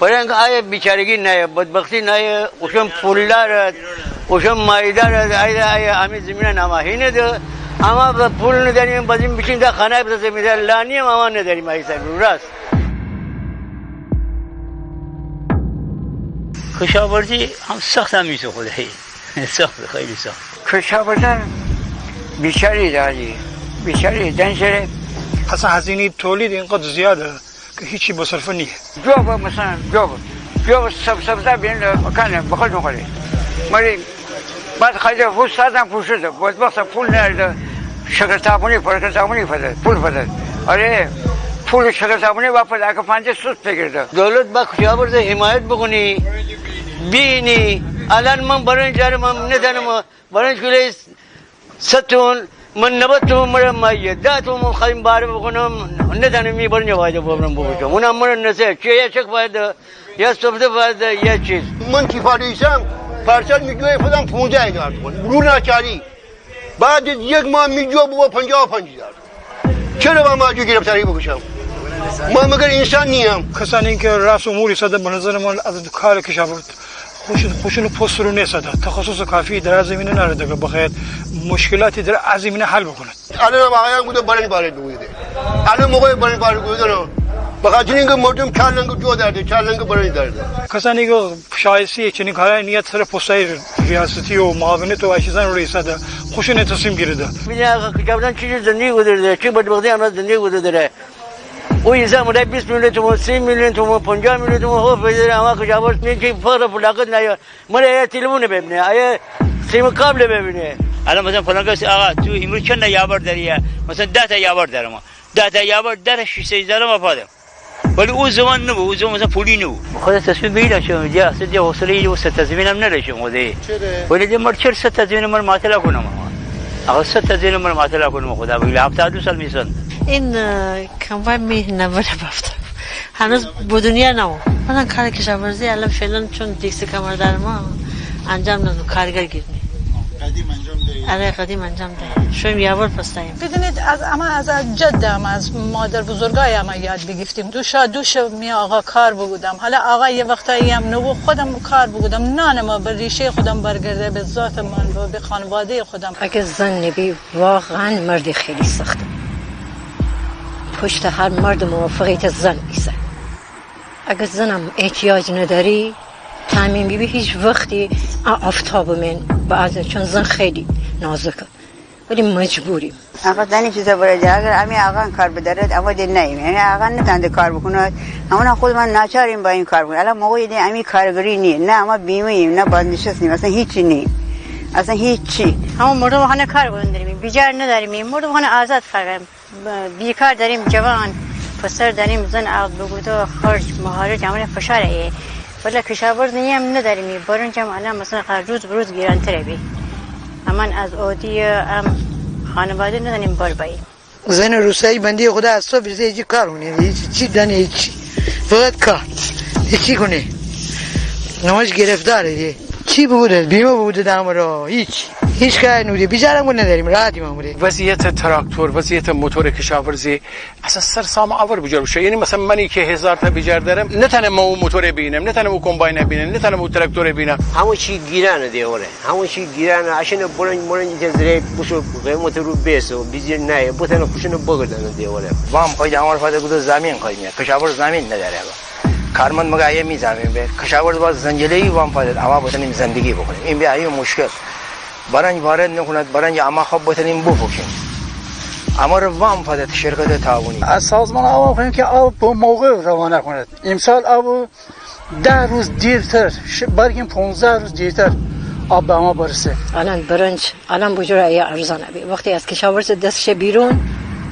برای اینکه آیا بیچارگی نه، بدبختی نه، اوشم پولدار، اوشم مایدار، آیا همین زمین نماهی ده، اما پول نداریم، بعدیم بچین در خانه بسازیم، مثل لانیم اما نداریم ایسا راست. کشاورزی هم سخت هم میشه خود سخت خیلی سخت. کشاورزی بیچاری داری، بیچاری دنسره. اصلا هزینه تولید اینقدر زیاده که هیچی بصرف نیست. جواب مثلا جواب سبزه بین مکانه بخود میخوری. مری بعد خیلی فوش سازم فوشده. بعد وقتا پول نرده شکرتابونی فده پول فده. آره پول شکرتابونی واپس اگه 50 سوت بگیرده. دولت با کشاورزی حمایت بکنی بینی. الان من برای جارم ندانم برای کلی ستون من 90 تومن مرا مایه 10 تومن خواهیم باره بکنم ندانم می برای واجب ببرم بگوشم اونم مرا نسه چه یا چک فایده یا سفته فایده یا چیز من که فاریسم پارسال میگوی خودم 15000 تومان رو ناچاری بعد یک ماه میجو بو 55,000 چرا با ما جو گرفتاری بکشم ما مگر انسان نیم کسانی که رأس اموری صده به نظر من از کار کشاورزی خوشون پست رو نیست تخصص کافی در زمینه نداره که بخاطر مشکلاتی در زمینه حل بکنه. الان آقایان بوده برای باره دویده. الان موقع برای باره دویده نه. بخاطر اینکه مردم چالنگ جو دارده چالنگ برای دارده. کسانی که شایسته چنین کارهای نیت سر پستای ریاستی و معاونت و چیزان رو رئیساده خوشون تصمیم گرفته. می‌دونی که کاملا چیزی زندگی گذرده چه بدبختی هم زندگی گذرده. او اینجا مده 20 میلیون تومان 30 میلیون تومان 50 میلیون تومان خوب بده اما کجاورز میگه فقط فلاکت نیاد مره تلفن ببینه آیا سیم کابل ببینه الان مثلا فلان کسی آقا تو امروز چند یاور داری مثلا 10 تا یاور دارم 10 تا یاور در 60000 ما پادم ولی اون زمان نبود اون زمان مثلا پولی نبود خود تصمیم بگیرم چه میگه اصلا دیگه حوصله و ست زمینم نداشتم خودی ولی دیگه مر چر ست زمین مر معطل کنم آقا ست زمین مر معطل کنم خدا بگی 72 سال میسن این کمپای نبوده بافتم هنوز بدونیه نمو من کار کشاورزی الان فعلا چون دیکس کمر در ما انجام ندم کارگر گیرنی قدیم انجام دهید آره قدیم انجام دهید شویم یاور پستاییم بدونید از جدم از مادر بزرگایم یاد بگیفتیم دوش می آقا کار بودم حالا آقا یه وقتایی هم نو خودم کار بودم نانم به ریشه خودم برگرده به ذات من و به خانواده خودم اگه زن نبی واقعا مرد خیلی سخته پشت هر مرد موافقیت زن میسه اگر زنم احتیاج نداری تامین بیبی هیچ وقتی آفتاب من بعضی چون زن خیلی نازکه ولی مجبوریم آقا زنی چیزا برای اگر امی آقا کار بدارد اما دل نیم یعنی آقا نتونده کار بکنه اما خود من ناچاریم با این کار بکنم الان موقعی دی امی کارگری نیه نه اما بیمه ایم نه بازنشسته نیم اصلا هیچی نی اصلا هیچی همون مردم خانه کار بنداریم بیجار نداریم مردم خانه آزاد کاریم بیکار داریم جوان پسر داریم زن عقد بگود و خرج مهارت عمل فشاره ولی کشاورز نیم نداریم برون جمع الان مثلا روز بروز گیران تره بی امان از عادی خانواده نداریم بار باییم زن روسایی بندی خدا از صبح بیزه هیچی کار کنه هیچی دانه هیچی فقط کار هیچی کنه نماش گرفتاره دیگه چی بوده بیمه بوده دام را هیچ کاری نوری بیچاره‌مون نداریم راحتیم امروز وضعیت تراکتور وضعیت موتور کشاورزی اصلا سرسام آور بجار بشه یعنی مثلا منی که 1000 تا بیجار دارم نتونم اون موتور ببینم نتونم اون کمباین ببینم نتونم اون تراکتور ببینم همون چی گیرانه دیوره همون چی گیرانه عشان برن جزره بوشو قیمت رو بیسو بیزیر نه بوتن خوشونو بگردن دیوره وام خواهی دامار فاده بود زمین خواهی میاد کشاورز زمین نداره کارمند مگه یه میزنیم به کشاورز باز زنجیری وام فاده اما بتونیم زندگی بکنیم این بیا یه مشکل برای وارد نکند برای اما خوب بتونیم بفروشیم اما رو وام فاده شرکت تعاونی از سازمان آب کنیم که آب به موقع روانه کند امسال آب 10 روز دیرتر بلکه 15 روز دیرتر آب به ما برسه الان برنج الان بجور ارزانه بی وقتی از کشاورز دستش بیرون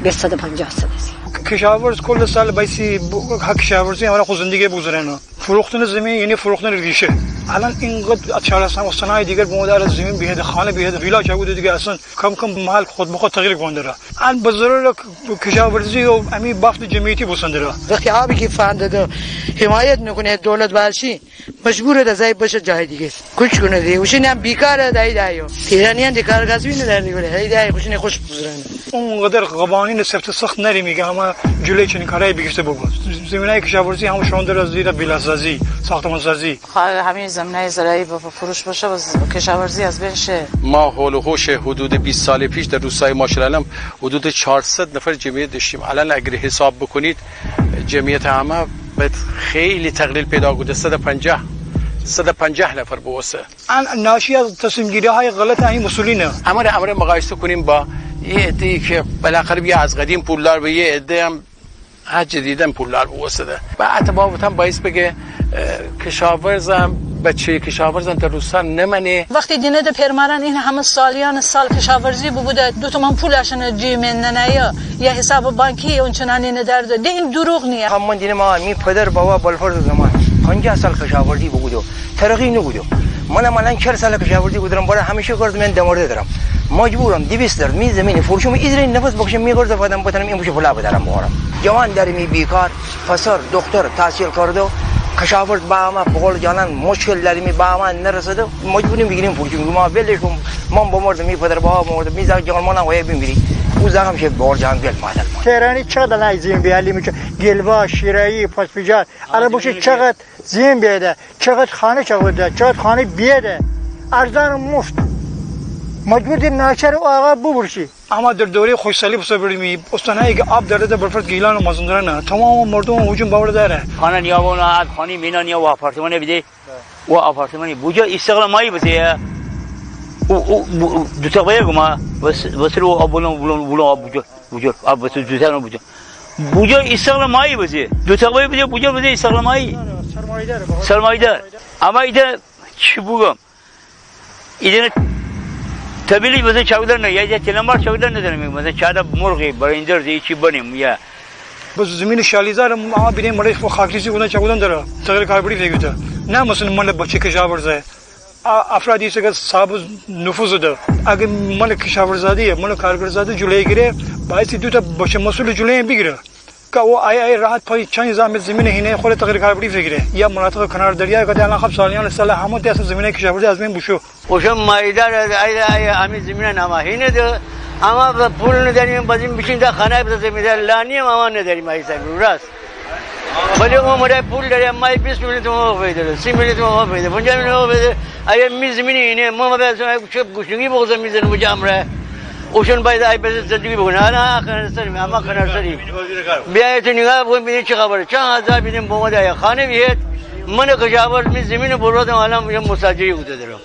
250 سالسی کشاورز کل سال بایسی کشاورزی حالا خود زندگی بگذارن فروختن زمین یعنی فروختن ریشه الان اینقدر چالش و صنایع دیگر به مدار زمین بهد خانه بهد ویلا چه بوده دیگه اصلا کم محل خود به خود تغییر کننده الان به ضرورت کشاورزی و امی بافت جمعیتی بسنده وقتی آبی که فهمده حمایت نکنه دولت بالشی مجبوره دزای بشه جای دیگه کوچ کنه دیگه وشین هم بیکاره دای دایو ایرانیان دیگه کارگزوی نداره دیگه هی دای خوش بگذرن اونقدر قوانین سفت سخت نری میگه اما جلوی چنین کارایی بگیرته بگو. زمینای کشاورزی هم شاندر از دید ویلاسازی، ساختمان سازی. همین زمینای زراعی با فروش باشه و کشاورزی از بین شه. ما حول و حوش حدود 20 سال پیش در روستای ماشالعلم حدود 400 نفر جمعیت داشتیم. الان اگر حساب بکنید جمعیت همه خیلی تقلیل پیدا کرده. 150 نفر بوسه. ناشی از تصمیم گیری های غلط این مسئولینه. امر مقایسه کنیم با یه عده‌ای که بالاخره بیا از قدیم پولدار به یه عده هم از جدیدن پولدار بوسه. و اتفاقا باعث بگه کشاورزم بچه کشاورزم در روستا نمنه. وقتی دینه ده پیرمران این همه سالیان سال کشاورزی بوده دو تومن پولشون جیمن ننیا یا حساب بانکی اون چنانی ندارده ده این دروغ نیه. همون دینه ما می پدر بابا بالفرض زمان 50 سال کشاورزی بودو ترقی نبودو. من 40 سال کشاورزی بودم برای همیشه گرد من دمارده دارم. مجبورم 200 درصد می زمین فروشم ایزرین نفس بکشم میگرد بادم بتونم این بوش فلا بدارم بخورم. جوان در می بیکار پسر دکتر تحصیل کرده کشاورز با ما بقول جانان مشکل داریم با ما نرسیده مجبوریم بگیریم فروشیم ما ولش کن من بمرد می پدر بابا مرد می زاگ جان مانا وای بمیری او زاغم شه بور جان بیل مادر تهرانی چقدر لازم بیالی میشه گلوا شیرایی پاسپیجار الان بوش چقدر زین بیاده چقدر خانه چقدر خانه بیاده ارزان مفت مجبور ناچار آقا ببرشی. اما در دوره خوشسالی بسازیم استانهایی که آب داره برفرد گیلان و مازندران تمام مردم هجوم باور داره. خانه نیابون آب خانی مینا نیا و آپارتمان بیده و آپارتمانی بوجا استقلال مایی بسیه. دو تا باید ما وسیله آب بلون آب بوجا آب وسیله دو تا بوجا بوجا استقلال مایی بسیه دو تا باید بوجا بوجا بسیه استقلال مایی. سرمایه دار. اما ایده چی بگم؟ ایده تبیلی مثلا چاودر نه یا تلمبار چاودر نداریم مثلا چاده مرغی برندر زیچی بنیم یا بس زمین شالیزار ما بینیم مرغ خاکریزی بودن چاودن داره تغییر کاربری فکر نه مثلا مال بچه کشاورزه افرادی که صاحب نفوذ داره اگه مال کشاورزادی مال کارگرزاده جلوی گیره باعث دو تا بچه مسئول جلوی بگیره که او ای راحت پای چند زمین زمین هینه خود تغییر کاربری فکره یا مناطق کنار دریا که الان خب سالیان سال همون دست زمینه کشاورزی از بین بشو اوشم مایدار ای امی زمین نما هینه ده اما پول نداریم بازیم بشین در خانه بزنیم در لانی ما نداریم ایسا راست ولی ما مرای پول داریم ما 20 میلیون تومان پیدا 30 میلیون تومان پیدا 50 میلیون پیدا ای می زمین اینه ما بازم چه گوشنگی بگذاریم میزنیم بجامره اوشن باید ای بس زندگی بکنه انا کنار سریم اما کنار سریم بیایید نگاه بکن ببینید چه خبره چند هزار بیدیم با ما خانه بیاد من کجاور می زمین برادم الان مساجری بوده دارم